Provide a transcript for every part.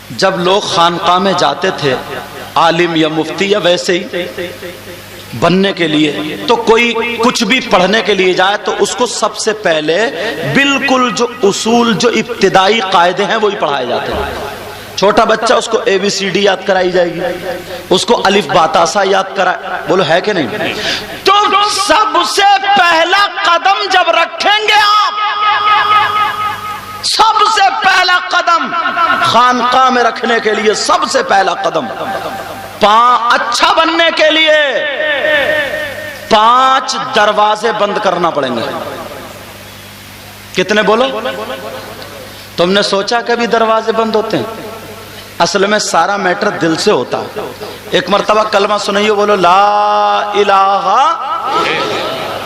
جب لوگ خانقاہ میں جاتے تھے عالم یا مفتی یا ویسے ہی بننے کے لیے، تو کوئی کچھ بھی پڑھنے کے لیے جائے تو اس کو سب سے پہلے بالکل جو اصول، جو ابتدائی قاعدے ہیں وہی پڑھائے جاتے ہیں۔ چھوٹا بچہ اس کو اے بی سی ڈی یاد کرائی جائے گی، اس کو الف با تا سا یاد کرائے، بولو ہے کہ نہیں؟ تو سب سے پہلا قدم جب رکھیں گے آپ، سب سے پہلا قدم خانقاہ میں رکھنے کے لیے، سب سے پہلا قدم اچھا بننے کے لیے 5 دروازے بند کرنا پڑیں گے۔ کتنے بولو؟ تم نے سوچا کبھی دروازے بند ہوتے ہیں؟ اصل میں سارا میٹر دل سے ہوتا ہے۔ ایک مرتبہ کلمہ سنائیے، بولو لا الہ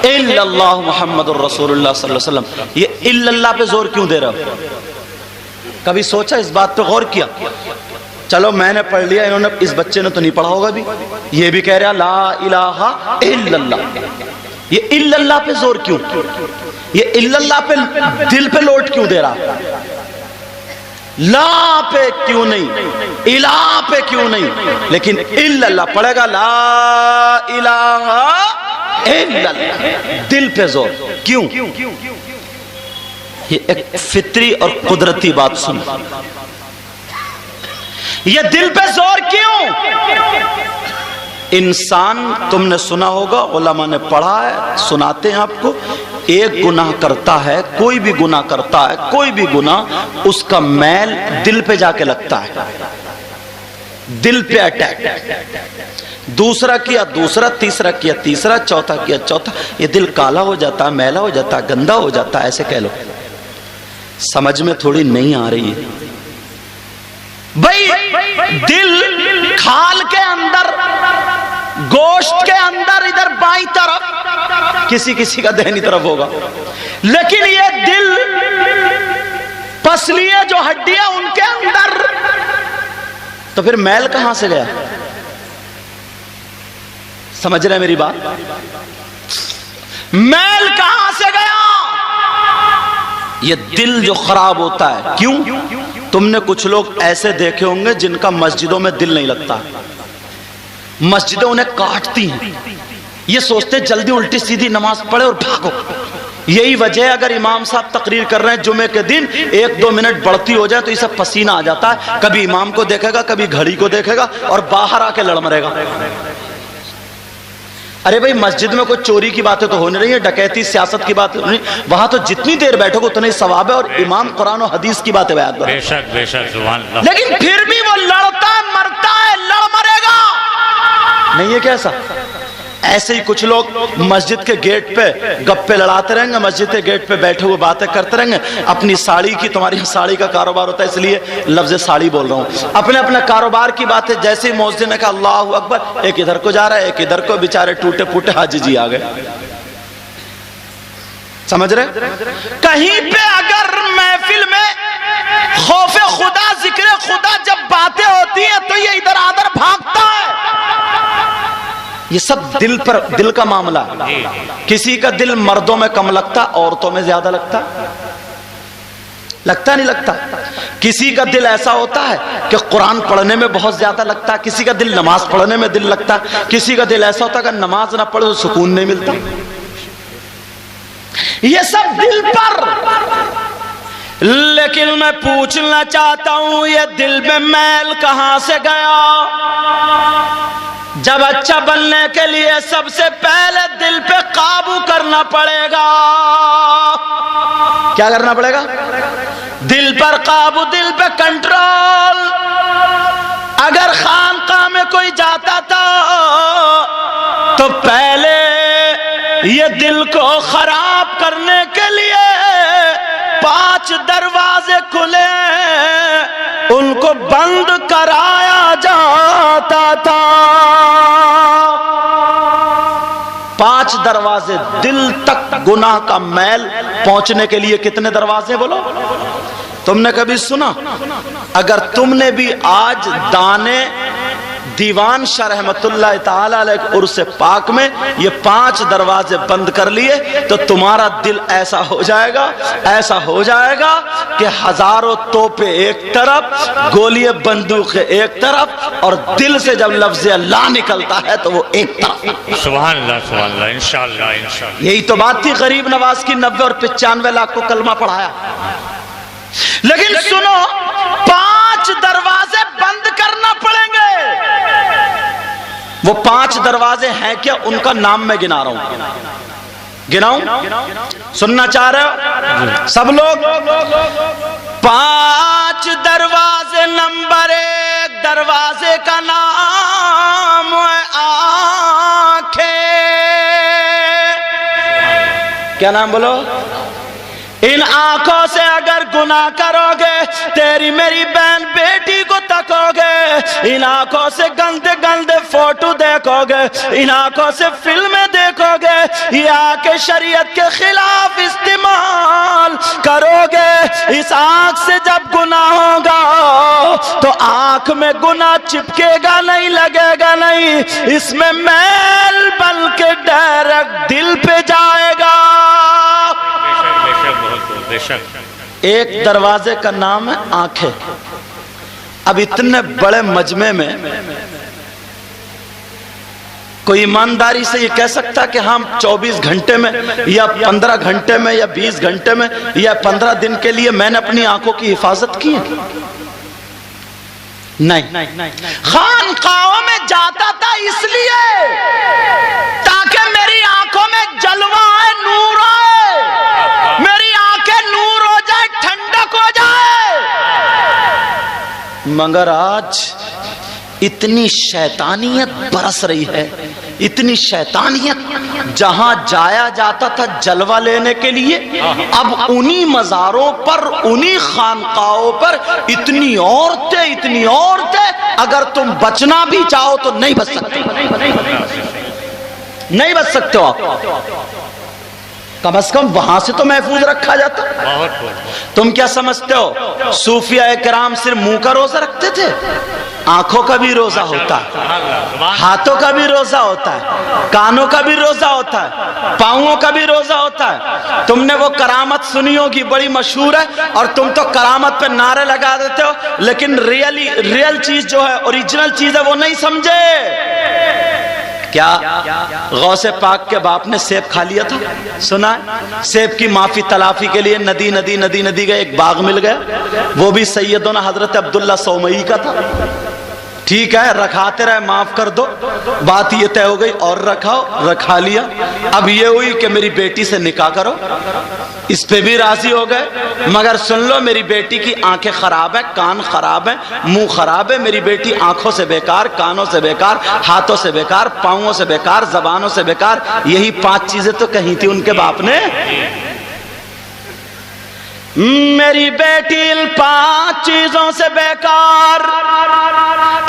الا اللہ محمد الرسول اللہ صلی اللہ علیہ وسلم۔ یہ الا اللہ پہ زور کیوں دے رہا ہو؟ کبھی سوچا اس بات پہ غور کیا؟ چلو میں نے پڑھ لیا، انہوں نے، اس بچے نے تو نہیں پڑھا ہوگا بھی، یہ بھی کہہ رہا لا الہ الا اللہ۔ یہ الا اللہ پہ زور کیوں؟ یہ الا اللہ پہ دل پہ لوٹ کیوں دے رہا؟ لا پہ کیوں نہیں، الہ پہ کیوں نہیں، لیکن الا اللہ پڑھے گا، لا الہ الا اللہ، دل پہ زور کیوں؟ یہ ایک فطری اور قدرتی بات سن، یہ دل پہ زور کیوں؟ انسان، تم نے سنا ہوگا، علماء نے پڑھا ہے، سناتے ہیں آپ کو، ایک گناہ کرتا ہے، کوئی بھی گناہ کرتا ہے، کوئی بھی گناہ، اس کا میل دل پہ جا کے لگتا ہے، دل پہ اٹیک، دوسرا کیا دوسرا، تیسرا کیا تیسرا، چوتھا کیا چوتھا، یہ دل کالا ہو جاتا ہے، میلا ہو جاتا ہے، گندا ہو جاتا ہے، ایسے کہہ لو۔ سمجھ میں تھوڑی نہیں آ رہی ہے بھائی؟ دل کھال کے اندر، گوشت کے اندر، ادھر بائیں طرف، کسی کسی کا دہنی طرف ہوگا، لیکن یہ دل، پسلیاں جو ہڈیاں ان کے اندر، تو پھر میل کہاں سے گیا؟ سمجھ رہے میری بات؟ میل کہاں سے گیا؟ یہ دل جو خراب ہوتا ہے، کیوں؟ تم نے کچھ لوگ ایسے دیکھے ہوں گے جن کا مسجدوں میں دل نہیں لگتا، مسجدیں انہیں کاٹتی ہیں، یہ سوچتے جلدی الٹی سیدھی نماز پڑھے اور بھاگو۔ یہی وجہ ہے، اگر امام صاحب تقریر کر رہے ہیں جمعے کے دن، 1-2 منٹ بڑھتی ہو جائے تو اسے پسینہ آ جاتا ہے، کبھی امام کو دیکھے گا، کبھی گھڑی کو دیکھے گا، اور باہر آ کے لڑ مرے گا۔ ارے بھائی، مسجد میں کوئی چوری کی باتیں تو ہو نہیں رہی ہیں، ڈکیتی، سیاست کی باتیں نہیں، وہاں تو جتنی دیر بیٹھو گے اتنا ہی ثواب ہے، اور امام قرآن و حدیث کی باتیں بیان کرے۔ بے شک بے شک، سبحان اللہ۔ لیکن پھر بھی وہ لڑتا ہے، مرتا ہے، لڑ مرے گا، نہیں ہے کیسا؟ ایسے ہی کچھ لوگ مسجد کے گیٹ پہ گپے لڑاتے رہیں گے، مسجد کے گیٹ پہ بیٹھے ہوئے باتیں کرتے رہیں گے، اپنی ساڑی کی، تمہاری ساڑی کا کاروبار ہوتا ہے اس لیے لفظ ساڑی بول رہا ہوں، اپنے اپنے کاروبار کی باتیں، جیسے ہی مؤذن نے کہا اللہ اکبر، ایک ادھر کو جا رہا ہے، ایک ادھر کو، بیچارے ٹوٹے پھوٹے حاجی جی آ گئے۔ سمجھ رہے؟ کہیں پہ اگر محفل میں خوف خدا، ذکر خدا جب باتیں ہوتی ہیں تو یہ ادھر ادھر بھاگتا ہے۔ یہ سب دل پر، دل کا معاملہ ہے۔ کسی کا دل مردوں میں کم لگتا، عورتوں میں زیادہ لگتا، لگتا نہیں لگتا؟ کسی کا دل ایسا ہوتا ہے کہ قرآن پڑھنے میں بہت زیادہ لگتا ہے، کسی کا دل نماز پڑھنے میں دل لگتا، کسی کا دل ایسا ہوتا ہے کہ نماز نہ پڑھے تو سکون نہیں ملتا۔ یہ سب دل پر۔ لیکن میں پوچھنا چاہتا ہوں، یہ دل میں میل کہاں سے گیا؟ جب اچھا بننے کے لیے سب سے پہلے دل پہ قابو کرنا پڑے گا۔ کیا کرنا پڑے گا؟ دل پر قابو، دل پہ کنٹرول۔ اگر خانقاہ میں کوئی جاتا تھا تو پہلے یہ دل کو خراب کرنے کے لیے 5 دروازے کھلے، ان کو بند کرایا جاتا تھا۔ 5 دروازے دل تک گناہ کا میل پہنچنے کے لیے۔ کتنے دروازے بولو؟ تم نے کبھی سنا؟ اگر تم نے بھی آج دیوان شاہ رحمت اللہ تعالی علیہ عرس پاک میں یہ 5 دروازے بند کر لیے تو تمہارا دل ایسا ہو جائے گا، ایسا ہو جائے گا کہ ہزاروں توپے ایک طرف، گولیاں بندوقیں ایک طرف، اور دل سے جب لفظ اللہ نکلتا ہے تو وہ ایک طرف۔ سبحان اللہ سبحان اللہ، انشاءاللہ انشاءاللہ۔ یہی تو بات تھی غریب نواز کی، 90 اور 95 لاکھ کو کلمہ پڑھایا۔ لیکن سنو، 5 دروازے بند کرنا پڑیں گے۔ وہ 5 دروازے ہیں کیا؟ ان کا نام میں گنا رہا ہوں، گناؤں؟ سننا چاہ رہے ہو سب لوگ؟ 5 دروازے، نمبر 1 دروازے کا نام ہے آنکھیں۔ کیا نام بولو؟ ان آنکھوں سے اگر گناہ کرو گے، تیری میری بہن بیٹی کو تکو گے، ان آنکھوں سے گندے گندے فوٹو دیکھو گے، ان آنکھوں سے فلمیں دیکھو گے، یہ آنکھیں شریعت کے خلاف استعمال کرو گے۔ اس آنکھ سے جب گناہ ہوگا تو آنکھ میں گناہ چپکے گا نہیں، لگے گا نہیں، اس میں میل بلکہ ڈائریکٹ دل پہ جائے گا۔ ایک دروازے کا نام ہے آنکھیں۔ اب اتنے بڑے مجمع میں کوئی ایمانداری سے یہ کہہ سکتا کہ ہم 24 گھنٹے میں یا 15 گھنٹے میں یا 20 گھنٹے میں یا 15 دن کے لیے میں نے اپنی آنکھوں کی حفاظت کی ہے؟ نہیں۔ خانقاہوں میں جاتا تھا اس لیے تاکہ میری آنکھوں میں جلوہ ہے، نور آئے، میری آنکھیں نور ہو جائے، ٹھنڈک ہو جائے۔ مگر آج اتنی شیطانیت برس رہی ہے، اتنی شیطانیت، جہاں جایا جاتا تھا جلوہ لینے کے لیے، اب انہی مزاروں پر، انہی خانقاہوں پر اتنی عورتیں، اگر تم بچنا بھی چاہو تو نہیں بچ سکتے، نہیں بچ سکتے ہو آپ۔ کم از کم وہاں سے تو محفوظ رکھا جاتا۔ تم کیا سمجھتے ہو صوفیاء کرام صرف منہ کا روزہ رکھتے تھے؟ آنکھوں کا بھی روزہ ہوتا ہے، ہاتھوں کا بھی روزہ ہوتا ہے، کانوں کا بھی روزہ ہوتا ہے، پاؤں کا بھی روزہ ہوتا ہے۔ تم نے وہ کرامت سنی ہوگی، بڑی مشہور ہے، اور تم تو کرامت پہ نعرے لگا دیتے ہو، لیکن ریئل چیز جو ہے، اوریجنل چیز ہے، وہ نہیں سمجھے۔ کیا غوث پاک کے باپ نے سیب کھا لیا تھا؟ سنا ہے؟ سیب کی معافی تلافی کے لیے ندی کا ایک باغ مل گیا، وہ بھی سیدنا حضرت عبداللہ سومئی کا تھا۔ ٹھیک ہے، رکھاتے رہے، معاف کر دو، بات یہ طے ہو گئی، اور رکھا لیا۔ اب یہ ہوئی کہ میری بیٹی سے نکاح کرو، اس پہ بھی راضی ہو گئے، مگر سن لو، میری بیٹی کی آنکھیں خراب ہیں، کان خراب ہیں، منہ خراب ہے، میری بیٹی آنکھوں سے بیکار، کانوں سے بیکار، ہاتھوں سے بیکار، پاؤں سے بیکار، زبانوں سے بیکار۔ یہی 5 چیزیں تو کہی تھی ان کے باپ نے۔ میری بیٹی ان 5 چیزوں سے بیکار،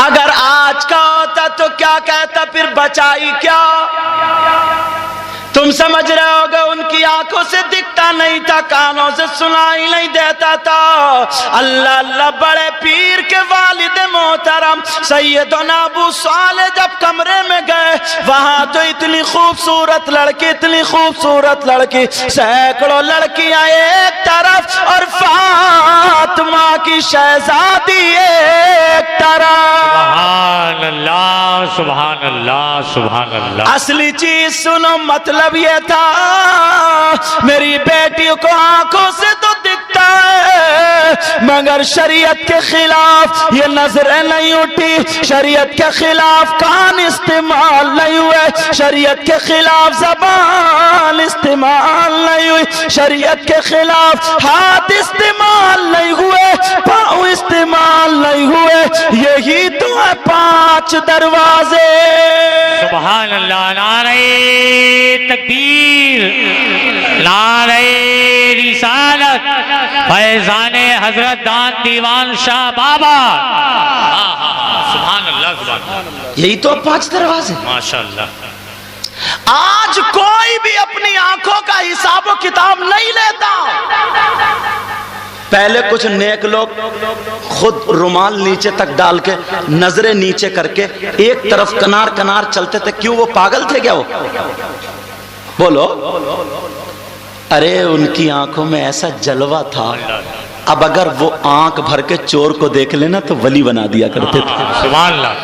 اگر آج کا ہوتا تو کیا کہتا، پھر بچائی کیا؟ تم سمجھ رہے ہوگے ان کی آنکھوں سے دکھتا نہیں تھا، کانوں سے سنائی نہیں دیتا تھا۔ اللہ اللہ، بڑے پیر کے والد محترم سیدنا ابو صالح جب کمرے میں گئے، وہاں تو اتنی خوبصورت لڑکی، سینکڑوں لڑکیاں ایک طرف اور فاطمہ کی شہزادی ایک طرف۔ سبحان اللہ سبحان اللہ سبحان اللہ۔ اصلی چیز سنو، مطلب یہ تھا میری بیٹی کو آنکھوں سے تو دکھتا ہے، مگر شریعت کے خلاف یہ نظریں نہیں اٹھی، شریعت کے خلاف کان استعمال نہیں ہوئے، شریعت کے خلاف زبان استعمال نہیں ہوئی، شریعت کے خلاف ہاتھ استعمال نہیں ہوئے، پاؤں استعمال نہیں ہوئے۔ یہی تو ہے 5 دروازے۔ سبحان اللہ، نعرہ تکبیر، نعرہ رسالت، فیضان حضرت دان دیوان شاہ بابا۔ سبحان اللہ سبحان اللہ، یہی تو 5 دروازے۔ ماشاءاللہ۔ آج کوئی بھی اپنی آنکھوں کا حساب و کتاب نہیں لیتا، پہلے کچھ نیک لوگ خود رومال نیچے تک ڈال کے نظریں نیچے کر کے ایک طرف کنار کنار چلتے تھے. کیوں؟ وہ پاگل تھے کیا؟ وہ بولو. ارے ان کی آنکھوں میں ایسا جلوہ تھا، اب اگر وہ آنکھ بھر کے چور کو دیکھ لینا تو ولی بنا دیا کرتے تھے. سبحان اللہ،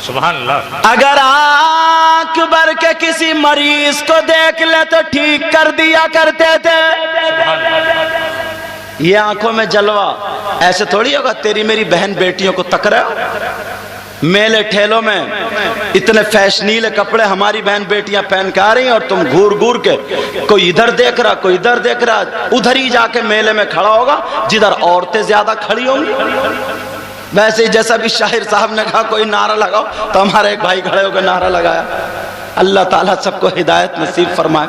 سبحان اللہ. اگر آنکھ بھر کے کسی مریض کو دیکھ لے تو ٹھیک کر دیا کرتے تھے. یہ آنکھوں میں جلوہ ایسے تھوڑی ہوگا تیری میری بہن بیٹیوں کو تک رہا ہو. میلے ٹھیلوں میں اتنے فیشنیلے کپڑے ہماری بہن بیٹیاں پہن کے آ رہی ہیں اور تم گھور گھور کے کوئی ادھر دیکھ رہا کوئی ادھر دیکھ رہا. ادھر ہی جا کے میلے میں کھڑا ہوگا جدھر عورتیں زیادہ کھڑی ہوں گی. ویسے ہی جیسا بھی شاعر صاحب نے کہا کوئی نعرہ لگاؤ تو ہمارے ایک بھائی کھڑے ہو کے نعرہ لگایا. اللہ تعالیٰ سب کو ہدایت نصیب فرمائے.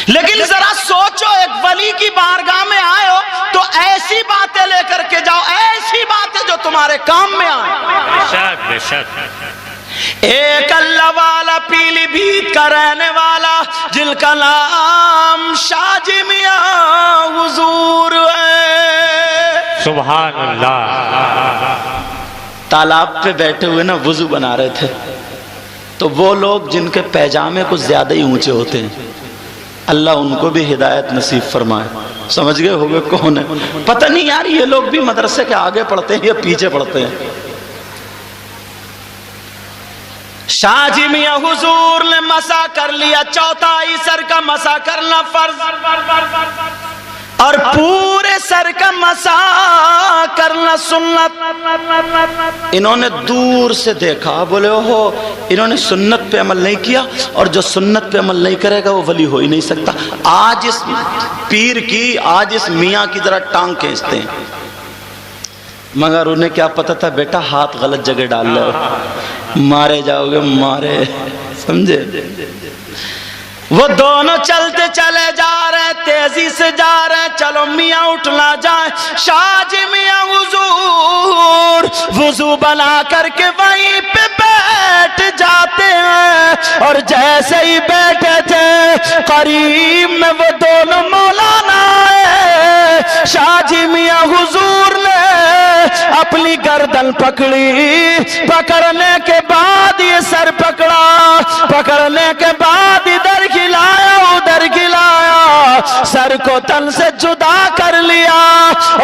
لیکن ذرا سوچو، ایک ولی کی بارگاہ میں آئے ہو تو ایسی باتیں لے کر کے جاؤ، ایسی باتیں جو تمہارے کام میں آئیں. بے شک بے شک. ایک اللہ والا پیلی بھیت کا رہنے والا جن کا نام شاہ جی میاں حضور ہے. سبحان اللہ. تالاب پہ بیٹھے ہوئے نا وضو بنا رہے تھے تو وہ لوگ جن کے پیجامے کچھ زیادہ ہی اونچے ہوتے ہیں، اللہ ان کو بھی ہدایت نصیب فرمائے. سمجھ گئے ہوگے کون ہے؟ پتہ نہیں یار یہ لوگ بھی مدرسے کے آگے پڑھتے ہیں یا پیچھے پڑھتے ہیں. شاہ جی میاں حضور نے مسا کر لیا، چوتھائی سر کا مسا کرنا فرض اور پورے سر کا مسا کرنا سنت. انہوں نے دور سے دیکھا، بولے اوہو انہوں نے سنت پہ عمل نہیں کیا، اور جو سنت پہ عمل نہیں کرے گا وہ ولی ہو ہی نہیں سکتا. آج اس پیر کی، آج اس میاں کی ذرا ٹانگ کھینچتے ہیں، مگر انہیں کیا پتا تھا بیٹا ہاتھ غلط جگہ ڈال لے، مارے جاؤ گے مارے. سمجھے؟ وہ دونوں چلتے چلے جا رہے، تیزی سے جا رہے. چلو میاں اٹھ نہ جائے. شاہ جی میاں حضور وضو بنا کر کے وہیں پہ بیٹھ جاتے ہیں، اور جیسے ہی بیٹھے تھے قریب میں وہ دونوں مولانا آئے. شاہ جی میاں حضور نے اپنی گردن پکڑی، پکڑنے کے بعد یہ سر پکڑا، پکڑنے کے بعد ادھر گلایا ادھر گلایا، سر کو تن سے جدا کر لیا،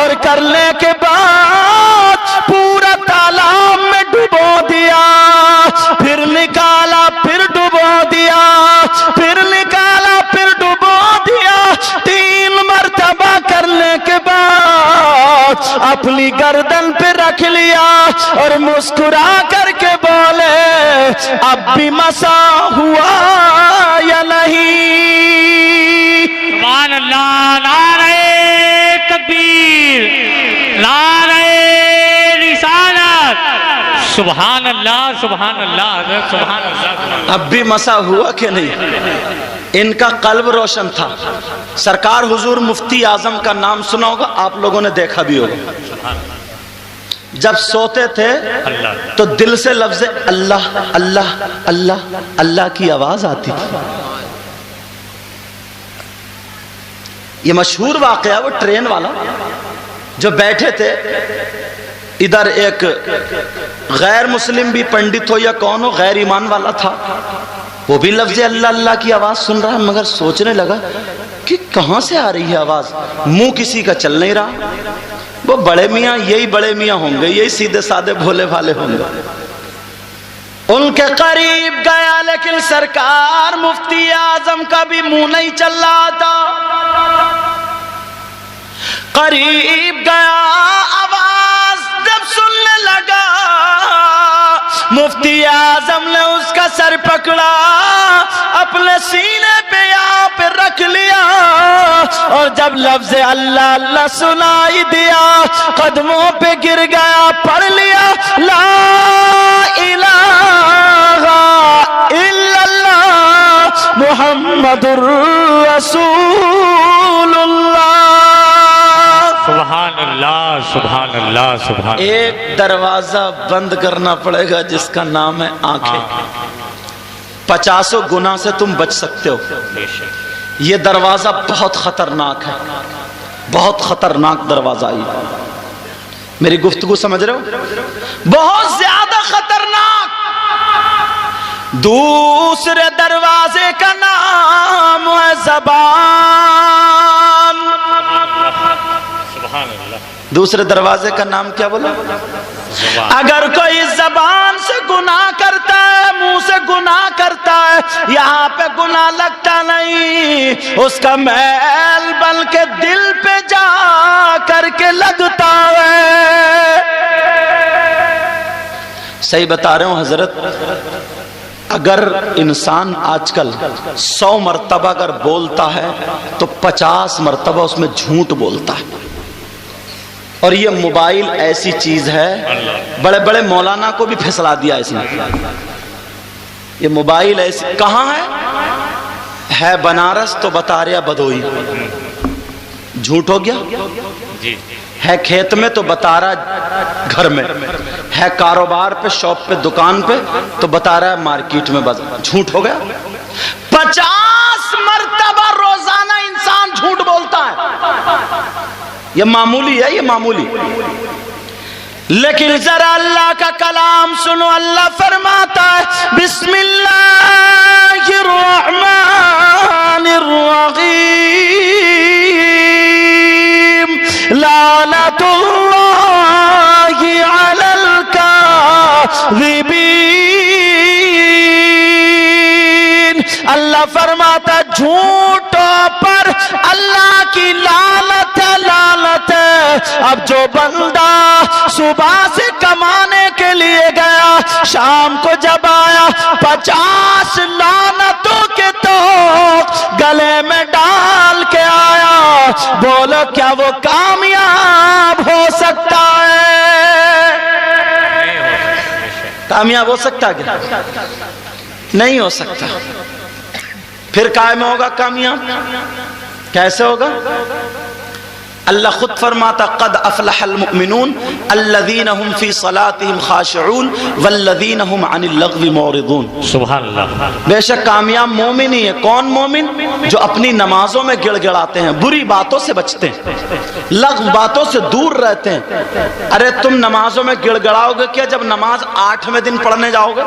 اور کرنے کے بعد پورا تالاب میں ڈبو دیا. پھر نکالا پھر ڈبو دیا، پھر نکالا پھر ڈبو دیا. 3 مرتبہ کرنے کے بعد اپنی گردن پہ رکھ لیا اور مسکرا کر کے بولے اب بھی مسا ہوا یا نہیں؟ سبحان اللہ. نعرہ تکبیر، نعرہ رسالت. سبحان اللہ سبحان اللہ سبحان اللہ. اب بھی مسا ہوا کہ نہیں؟ ان کا قلب روشن تھا. سرکار حضور مفتی اعظم کا نام سنا ہوگا، آپ لوگوں نے دیکھا بھی ہوگا. جب سوتے تھے تو دل سے لفظ اللہ اللہ اللہ اللہ کی آواز آتی تھی. یہ مشہور واقعہ، وہ ٹرین والا جو بیٹھے تھے، ادھر ایک غیر مسلم بھی پنڈت ہو یا کون ہو، غیر ایمان والا تھا، وہ بھی لفظ اللہ اللہ کی آواز سن رہا ہے، مگر سوچنے لگا کہ کہاں سے آ رہی ہے آواز، منہ کسی کا چل نہیں رہا. وہ بڑے میاں یہی بڑے میاں ہوں گے، یہی سیدھے سادے بھولے بھالے ہوں گے. ان کے قریب گیا لیکن سرکار مفتی اعظم کا بھی منہ نہیں چل رہا تھا. قریب گیا، آواز جب سننے لگا، مفتی اعظم نے اس کا سر پکڑا، اپنے سینے پہ یہاں پہ رکھ لیا، اور جب لفظ اللہ اللہ سنائی دیا قدموں پہ گر گیا، پڑھ لیا لا الہ الا اللہ محمد رسول اللہ. سبحان اللہ سبحان اللہ سبحان. ایک دروازہ بند کرنا پڑے گا جس کا نام ہے آنکھیں. 50 گناہ سے تم بچ سکتے ہو. یہ دروازہ بہت خطرناک ہے. بہت خطرناک دروازہ یہ، میری گفتگو سمجھ رہے ہو؟ بہت زیادہ خطرناک۔ دوسرے دروازے کا نام ہے زبان۔ سبحان اللہ۔ دوسرے دروازے کا نام کیا بولا؟ زبان۔ اگر کوئی زبان سے گناہ کرتا ہے، منہ سے گناہ کرتا ہے، یہاں پہ گناہ لگتا نہیں، اس کا میل بلکہ دل پہ جا کر کے لگتا ہے۔ صحیح بتا رہے ہوں حضرت، اگر انسان آج کل 100 مرتبہ اگر بولتا ہے تو 50 مرتبہ اس میں جھوٹ بولتا ہے۔ اور یہ موبائل ایسی چیز ہے، بڑے بڑے مولانا کو بھی پھسلا دیا اس نے۔ یہ موبائل ایسی کہاں ہے بنارس تو بتا رہا بدوئی، جھوٹ ہو گیا۔ جی۔ ہے کھیت میں تو بتا رہا گھر میں، ہے کاروبار پہ، شاپ پہ، دکان پہ تو بتا رہا ہے مارکیٹ میں، جھوٹ ہو گیا۔ 50 مرتبہ روزانہ انسان جھوٹ بولتا ہے، یہ معمولی ہے، یہ معمولی۔ لیکن ذرا اللہ کا کلام سنو، اللہ فرماتا ہے بسم اللہ الرحمن الرحیم لعنۃ اللہ علی الکاذبین۔ اللہ فرماتا ہے جھوٹوں پر اللہ کی لعنت ہے، لعنت ہے۔ اب جو بندہ صبح سے کمانے کے لیے گیا، شام کو جب آیا 50 لعنتوں کے توق گلے میں ڈال کے آیا، بولو کیا وہ کامیاب ہو سکتا ہے؟ کامیاب ہو سکتا کیا؟ نہیں ہو سکتا۔ پھر قائم ہوگا کامیاب؟ کیسے ہوگا؟ اللہ خود فرماتا قد افلح المؤمنون الذین هم فی صلاتهم خاشعون والذین هم عن اللغو معرضون۔ سبحان اللہ۔ بے شک کامیاب مومن ہی ہے۔ کون مومن؟ جو اپنی نمازوں میں گڑ گڑاتے ہیں، بری باتوں سے بچتے ہیں، لغو باتوں سے دور رہتے ہیں۔ ارے تم نمازوں میں گڑ گڑاؤ گے کیا جب نماز 8ویں دن پڑھنے جاؤ گے؟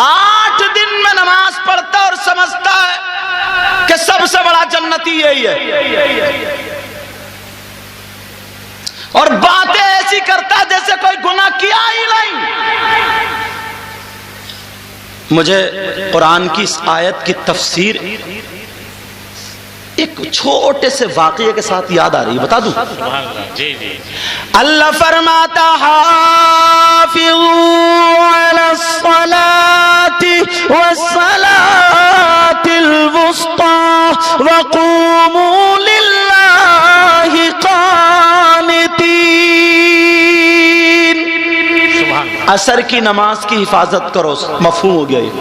8 دن میں نماز پڑھتا اور سمجھتا ہے کہ سب سے بڑا جنتی یہی ہے، اور باتیں ایسی کرتا جیسے کوئی گناہ کیا ہی نہیں۔ مجھے قرآن کی اس آیت کی تفسیر ایک چھوٹے سے واقعے کے ساتھ یاد آ رہی ہے، بتا دوں؟ سبحان اللہ۔ جی جی۔ اللہ فرماتا حافظوا علی الصلاة والصلاة الوسطى وقوموا للہ قانتین۔ عصر کی نماز کی حفاظت کرو، مفہوم ہو گیا یہ۔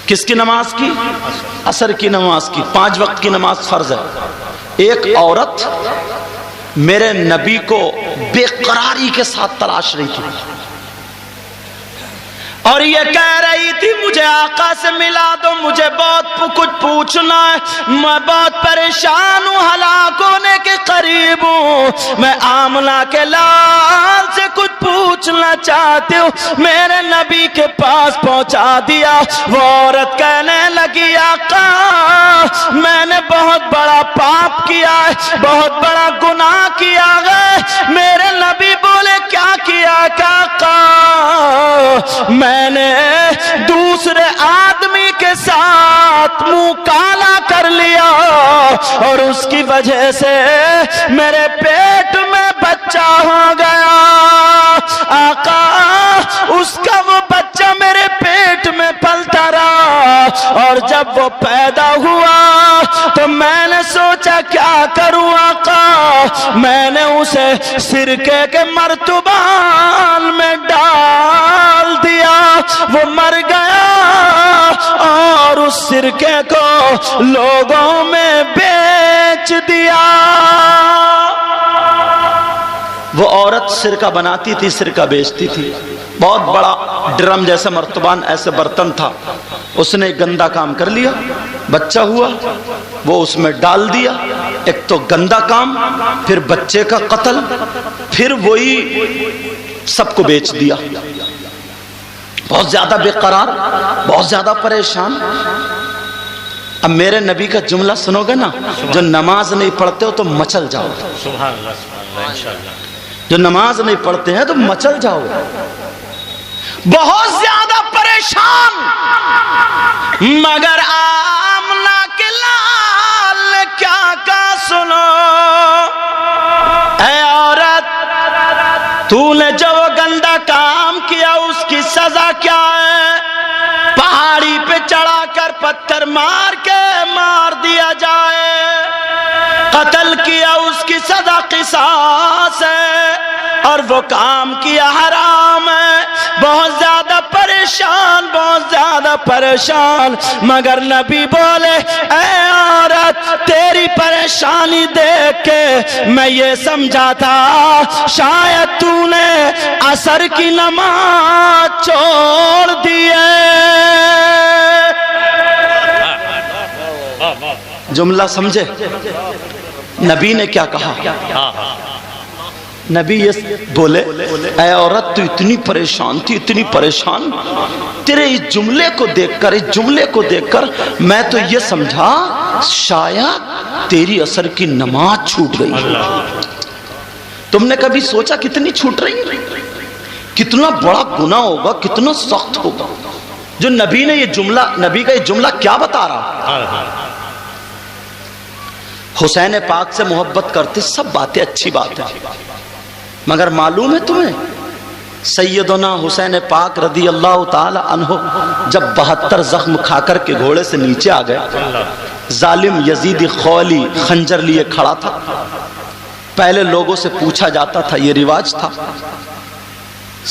کس کی نماز کی؟ عصر کی نماز کی۔ 5 وقت کی نماز فرض ہے۔ ایک عورت میرے نبی کو بے قراری کے ساتھ تلاش رہی تھی اور یہ کہہ رہی تھی مجھے آقا سے ملا دو، مجھے بہت کچھ پوچھنا ہے، میں بہت پریشان ہوں، ہلاک ہونے کے قریب ہوں، میں آمنہ کے لال سے کچھ پوچھنا چاہتی ہوں۔ میرے نبی کے پاس پہنچا دیا۔ وہ عورت کہنے لگی آقا میں نے بہت بڑا پاپ کیا ہے، بہت بڑا گناہ کیا ہے۔ میرے نبی بولے کیا کیا؟ آقا میں نے دوسرے آدمی کے ساتھ منہ کالا کر لیا اور اس کی وجہ سے میرے پیٹ میں بچہ ہو گیا۔ آقا اس کا وہ بچہ میرے پیٹ میں پلتا رہا اور جب وہ پیدا ہوا تو میں نے سوچا کیا کروں آقا، میں نے اسے سرکے کے مرتبان میں ڈال دیا، وہ مر گیا اور اس سرکے کو لوگوں میں بیچ دیا۔ وہ عورت سرکہ بناتی تھی، سرکہ بیچتی تھی۔ بہت بڑا ڈرم جیسا مرتبان ایسے برتن تھا، اس نے گندا کام کر لیا، بچہ ہوا، وہ اس میں ڈال دیا، ایک تو گندا کام، پھر بچے کا قتل، پھر وہی سب کو بیچ دیا. بہت زیادہ بے قرار، بہت زیادہ پریشان. اب میرے نبی کا جملہ سنو گے نا، جو نماز نہیں پڑھتے ہو تو مچل جاؤ. سبحان اللہ سبحان اللہ انشاءاللہ. جو نماز نہیں پڑھتے ہیں تو مچل جاؤ. بہت زیادہ پریشان، مگر آمنہ کے لال نے کیا کہا سنو. اے عورت، تو نے جو گندا کام کیا اس کی سزا کیا ہے؟ پہاڑی پہ چڑھا کر پتھر مار کے مار دیا جائے. قتل کیا اس کی سزا قصاص ہے، اور وہ کام کیا حرام ہے. بہت زیادہ پریشان، بہت زیادہ پریشان، مگر نبی بولے اے عورت، تیری پریشانی دیکھ کے میں یہ سمجھا تھا شاید تو نے عصر کی نماز چھوڑ دی ہے. جملہ سمجھے نبی نے کیا کہا؟ نبی یہ بولے اے عورت، تو اتنی پریشان تھی، اتنی پریشان، تیرے اس جملے کو دیکھ کر، اس جملے کو دیکھ کر میں تو یہ سمجھا شاید تیری عصر کی نماز چھوٹ گئی. تم نے کبھی سوچا کتنی چھوٹ رہی؟ کتنا بڑا گناہ ہوگا، کتنا سخت ہوگا جو نبی نے یہ جملہ، نبی کا یہ جملہ کیا بتا رہا؟ حسین پاک سے محبت کرتے، سب باتیں اچھی بات ہے، مگر معلوم ہے تمہیں سیدنا حسین پاک رضی اللہ تعالی عنہ جب 72 زخم کھا کر کے گھوڑے سے نیچے آ گئے، ظالم یزید خولی خنجر لیے کھڑا تھا. پہلے لوگوں سے پوچھا جاتا تھا، یہ رواج تھا،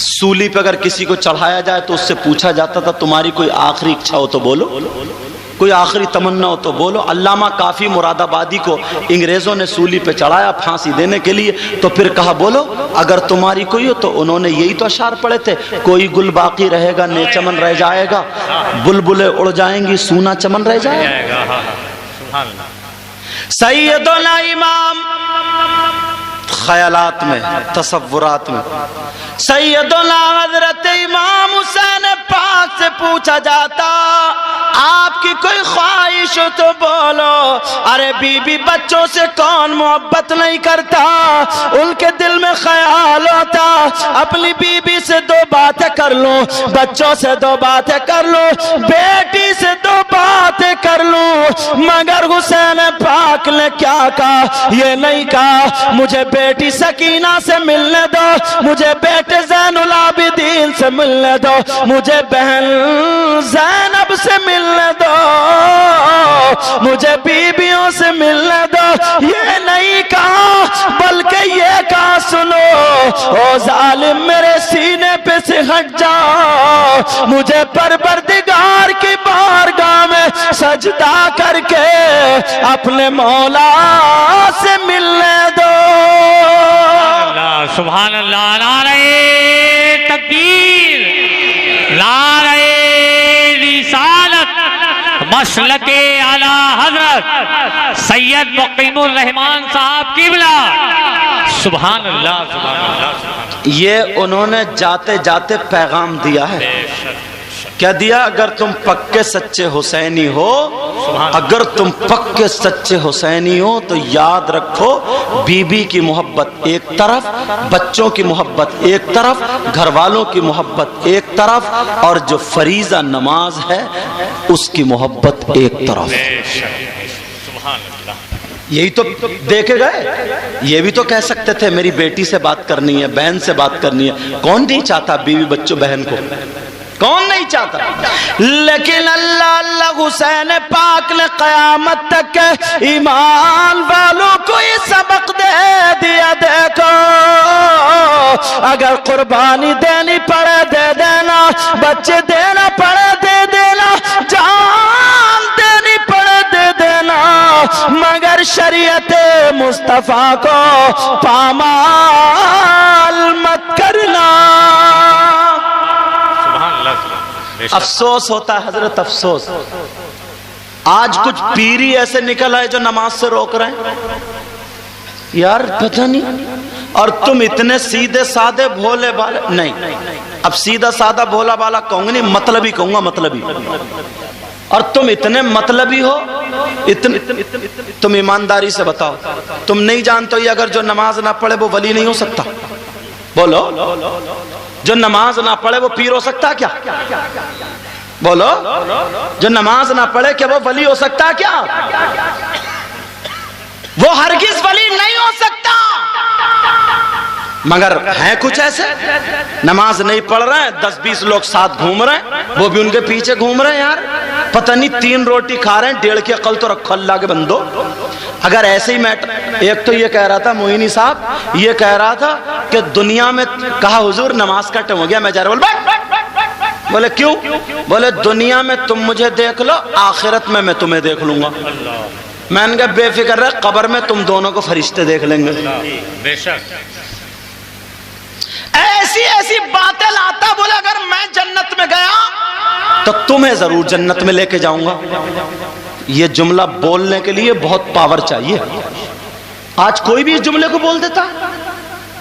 سولی پہ اگر کسی کو چڑھایا جائے تو اس سے پوچھا جاتا تھا تمہاری کوئی آخری اچھا ہو تو بولو، کوئی آخری تمنا ہو تو بولو. علامہ کافی مراد آبادی کو انگریزوں نے سولی پہ چڑھایا پھانسی دینے کے لیے، تو پھر کہا بولو اگر تمہاری کوئی ہو تو. انہوں نے یہی تو اشعار پڑھے تھے، کوئی گل باقی رہے گا نئے چمن رہ جائے گا، بلبلیں اڑ جائیں گی سونا چمن رہ جائے گا. سیدنا امام خیالات میں، تصورات میں، سیدنا حضرت امام حسین پاک سے پوچھا جاتا آپ کی کوئی خواہش ہو تو بولو. ارے بی بی بچوں سے کون محبت نہیں کرتا؟ ان کے دل میں خیال ہوتا اپنی بی بی سے 2 باتیں کر لوں، بچوں سے 2 باتیں کر لوں، بیٹی سے 2 باتیں کر لوں. مگر حسین پاک نے کیا کہا؟ یہ نہیں کہا مجھے بیٹی سکینہ سے ملنے دو، مجھے بیٹے زین العابدین سے ملنے دو، مجھے بہن زینب سے ملنے دو، مجھے بیویوں سے ملنے دو. یہ نہیں کہا بلکہ یہ کہا سنو او ظالم میرے سینے پہ سے ہٹ جاؤ، مجھے پروردگار کی بارگاہ میں سجدہ کر کے اپنے مولا سے ملنے دو. سبحان اللہ. نعرہ تکبیر، نعرہ رسالت، مسلک اعلی حضرت سید مقیم الرحمان صاحب قبلہ. سبحان اللہ سبحان اللہ. یہ انہوں نے جاتے جاتے پیغام دیا ہے. کیا دیا؟ اگر تم پکے سچے حسینی ہو، اگر تم پکے سچے حسینی ہو تو یاد رکھو بی بی کی محبت ایک طرف، بچوں کی محبت ایک طرف، گھر والوں کی محبت ایک طرف، اور جو فریضہ نماز ہے اس کی محبت ایک طرف. یہی تو دیکھے گئے. یہ بھی تو کہہ سکتے تھے میری بیٹی سے بات کرنی ہے، بہن سے بات کرنی ہے. کون نہیں چاہتا بیوی بچوں بہن کو؟ کون نہیں چاہتا؟ لیکن اللہ حسین پاک نے قیامت تک کے ایمان والوں کو یہ سبق دے دیا. دیکھو اگر قربانی دینی پڑے دے دینا، بچے دینا پڑے دے دینا، جان دینی پڑے دے دینا، مگر شریعت مصطفیٰ کو پامال مت کرنا. افسوس ہوتا ہے حضرت، افسوس. آج کچھ پیری ایسے نکل آئے جو نماز سے روک رہے ہیں، یار پتہ نہیں. اور تم اتنے سیدھے سادے بھولے بالے نہیں، اب سیدھا سادہ بھولا بالا کہوں گا نہیں، مطلبی کہوں گا، مطلبی. اور تم اتنے مطلبی ہو، تم ایمانداری سے بتاؤ، تم نہیں جانتے یہ اگر جو نماز نہ پڑھے وہ ولی نہیں ہو سکتا؟ بولو، جو نماز نہ پڑھے وہ پیر ہو سکتا کیا؟ بولو، جو نماز نہ پڑھے کیا وہ ولی ہو سکتا کیا؟ وہ ہرگز ولی نہیں ہو سکتا. مگر ہیں کچھ ایسے نماز نہیں پڑھ رہے ہیں، 10-20 لوگ ساتھ گھوم رہے ہیں، وہ بھی ان کے پیچھے گھوم رہے ہیں. یار پتہ نہیں 3 روٹی کھا رہے ہیں، 1.5 کی عقل تو رکھو اللہ کے بندو. اگر ایسے ہی میٹر، ایک تو یہ کہہ رہا تھا موئینی صاحب، یہ کہہ رہا تھا کہ دنیا میں کہا حضور نماز کا ٹائم ہو گیا، میں جا رہا ہوں. بولے کیوں؟ بولے دنیا میں تم مجھے دیکھ لو، آخرت میں تمہیں دیکھ لوں گا. میں نے کہا بے فکر رہے، قبر میں تم دونوں کو فرشتے دیکھ لیں گے. بے شک ایسی ایسی باتیں لاتا. بولے اگر میں جنت میں گیا تو تمہیں ضرور جنت میں لے کے جاؤں گا. یہ جملہ بولنے کے لیے بہت پاور چاہیے. آج کوئی بھی اس جملے کو بول دیتا،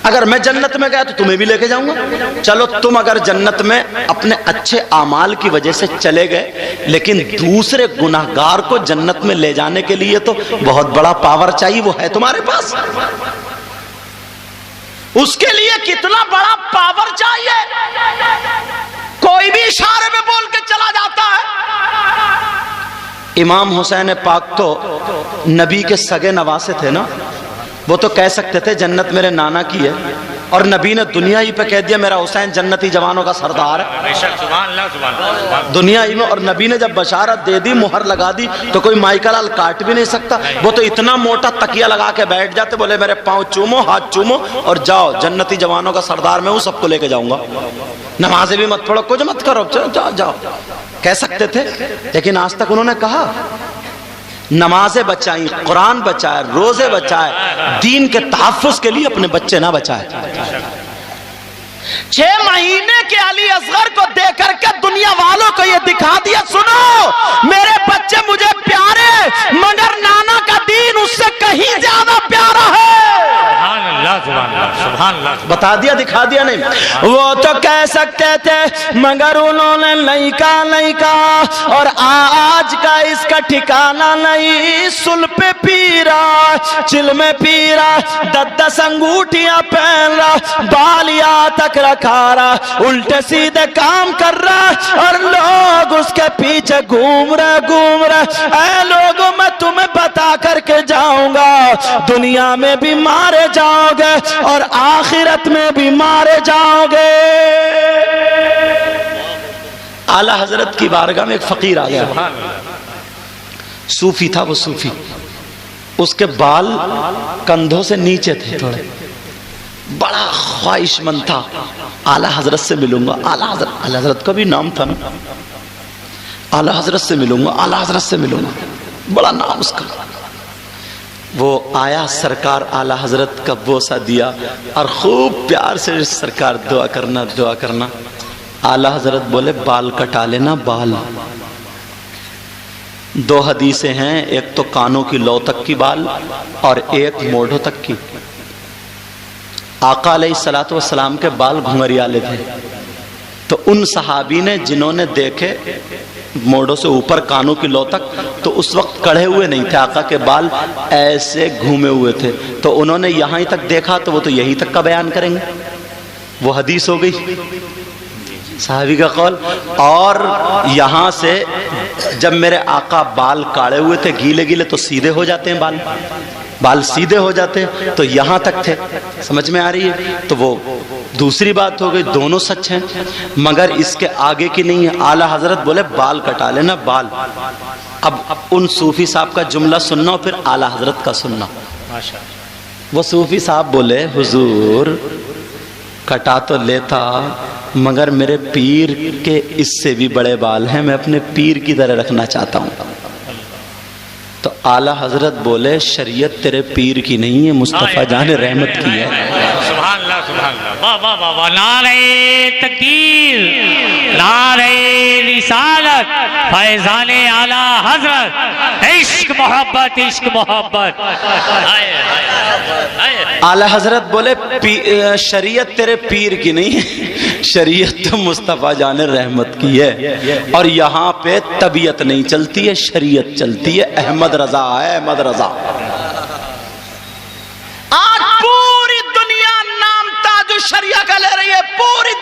اگر میں جنت میں گیا تو تمہیں بھی لے کے جاؤں گا. چلو تم اگر جنت میں اپنے اچھے اعمال کی وجہ سے چلے گئے، لیکن دوسرے گناہگار کو جنت میں لے جانے کے لیے تو بہت بڑا پاور چاہیے. وہ ہے تمہارے پاس؟ اس کے لیے کتنا بڑا پاور چاہیے؟ کوئی بھی اشارے میں بول کے چلا جاتا ہے. امام حسین پاک تو نبی کے سگے نواسے تھے نا، وہ تو کہہ سکتے تھے جنت میرے نانا کی ہے، اور نبی نے دنیا ہی پہ کہہ دیا میرا حسین جنتی جوانوں کا سردار ہے. بے شک سبحان اللہ سبحان اللہ. دنیا ہی میں. اور نبی نے جب بشارت دے دی، مہر لگا دی، تو کوئی مائیکل لال کاٹ بھی نہیں سکتا. وہ تو اتنا موٹا تکیہ لگا کے بیٹھ جاتے، بولے میرے پاؤں چومو، ہاتھ چومو اور جاؤ، جنتی جوانوں کا سردار میں ہوں، سب کو لے کے جاؤں گا. نمازیں بھی مت پڑھو، کچھ مت کرو، جاؤ جاؤ. کہہ سکتے تھے، لیکن آج تک انہوں نے کہا نمازیں بچائیں، قرآن بچائے، روزے بچائے، دین کے تحفظ کے لیے اپنے بچے نہ بچائے. 6 مہینے کے علی اصغر کو دے کر کے دنیا والوں کو یہ دکھا دیا، سنو میرے بچے مجھے پیارے، مگر نانا کا دین اس سے کہیں زیادہ پیارا ہے. سبحان اللہ سبحان اللہ سبحان اللہ. بتا دیا، دکھا دیا نہیں. وہ تو کہہ سکتے تھے مگر انہوں نے نہیں کہا. اور آج کا اس کا ٹھکانہ نہیں. سل پہ پیرا، چل میں پیرا، 10 انگوٹیاں پہن رہا، بالیاں تک رکھا رہا، الٹے سیدھے کام کر رہا، اور لوگ اس کے پیچھے گھوم رہے. اے لوگوں میں تمہیں بتا کر کے جاؤں گا، دنیا میں بھی مارے جاؤ گے اور آخرت میں بھی مارے جاؤ گے. اعلیٰ حضرت کی بارگاہ میں ایک فقیر آ گیا، صوفی تھا. وہ صوفی، اس کے بال کندھوں سے نیچے تھے تھوڑے، بڑا خواہش مند تھا، اعلیٰ حضرت سے ملوں گا. اعلیٰ حضرت کا بھی نام تھا نا، اعلیٰ حضرت سے ملوں گا، اعلیٰ حضرت سے ملوں گا، بڑا نام اس کا. وہ آیا، سرکار اعلیٰ حضرت کا بوسہ دیا اور خوب پیار سے سرکار دعا کرنا دعا کرنا. اعلیٰ حضرت بولے بال کٹا لینا، بال. 2 حدیثیں ہیں، ایک تو کانوں کی لو تک کی بال اور ایک موڑھوں تک کی. آقا علیہ الصلوۃ والسلام کے بال گھنگریالے تھے، تو ان صحابی نے جنہوں نے دیکھے موڑوں سے اوپر کانوں کی لو تک، تو اس وقت کڑھے ہوئے نہیں تھے، آقا کے بال ایسے گھومے ہوئے تھے، تو انہوں نے یہاں ہی تک دیکھا تو وہ تو یہی تک کا بیان کریں گے. وہ حدیث ہو گئی صحابی کا قول. اور یہاں سے جب میرے آقا بال کاڑے ہوئے تھے گیلے گیلے تو سیدھے ہو جاتے ہیں، بال سیدھے ہو جاتے ہیں، تو یہاں تک تھے. سمجھ میں آ رہی ہے؟ تو وہ دوسری بات ہو گئی، دونوں سچ ہیں، مگر اس کے آگے کی نہیں ہے. اعلیٰ حضرت بولے بال کٹا لینا، بال. اب ان صوفی صاحب کا جملہ سننا اور پھر اعلیٰ حضرت کا سننا. وہ صوفی صاحب بولے حضور کٹا تو لیتا، مگر میرے پیر کے اس سے بھی بڑے بال ہیں، میں اپنے پیر کی طرح رکھنا چاہتا ہوں. تو اعلیٰ حضرت بولے شریعت تیرے پیر کی نہیں ہے، مصطفیٰ جان رحمت کی ہے. سبحان اللہ سبحان اللہ. واہ واہ واہ واہ. نعرہ تکبیر، نعرہ رسالت فیضان اعلی حضرت عشق محبت عشق محبت اعلی حضرت بولے شریعت تیرے پیر کی نہیں ہے، شریعت تو مصطفیٰ جان رحمت کی ہے، اور یہاں پہ طبیعت نہیں چلتی ہے، شریعت چلتی ہے۔ احمد رضا ہے، احمد رضا۔ آج پوری دنیا نام تاج الشریعہ کا لے رہی ہے، پوری